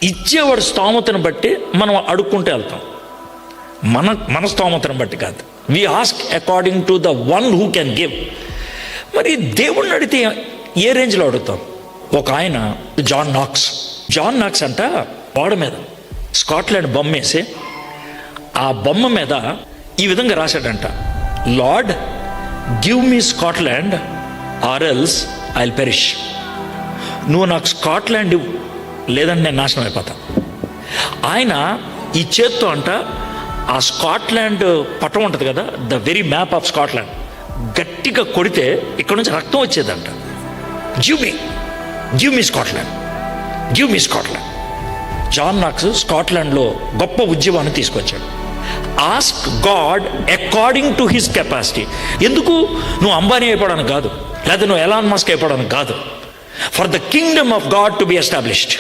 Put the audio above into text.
ఇచ్చేవాడు స్తోమతను బట్టి మనం అడుక్కుంటూ వెళ్తాం, మన స్తోమతను బట్టి కాదు. We ask according to the one who can give. మరి దేవుణ్ణి అడిగితే ఏ రేంజ్లో అడుగుతాం? ఒక ఆయన జాన్ నాక్స్ అంట గోడ మీద స్కాట్లాండ్ బొమ్మ వేసి ఆ బొమ్మ మీద ఈ విధంగా రాశాడంట, Lord give me Scotland or else I will perish. నువ్వు నాకు స్కాట్లాండ్ ఇవ్వు, లేదంటే నేను నాశనం అయిపోతా. ఆయన ఈ చేత్తో అంట ఆ స్కాట్లాండ్ పటం ఉంటుంది కదా, the very map of Scotland, గట్టిగా కొడితే ఇక్కడ నుంచి రక్తం వచ్చేదంట. Give me Scotland. John Knox స్కాట్లాండ్లో గొప్ప ఉద్యమాన్ని తీసుకొచ్చాడు. Ask God according to his capacity. ఎందుకు? నువ్వు అంబానీ అయిపోవడానికి కాదు, లేదా నువ్వు ఎలాన్ మస్క్ అయిపోవడానికి కాదు. For the Kingdom of God to be established.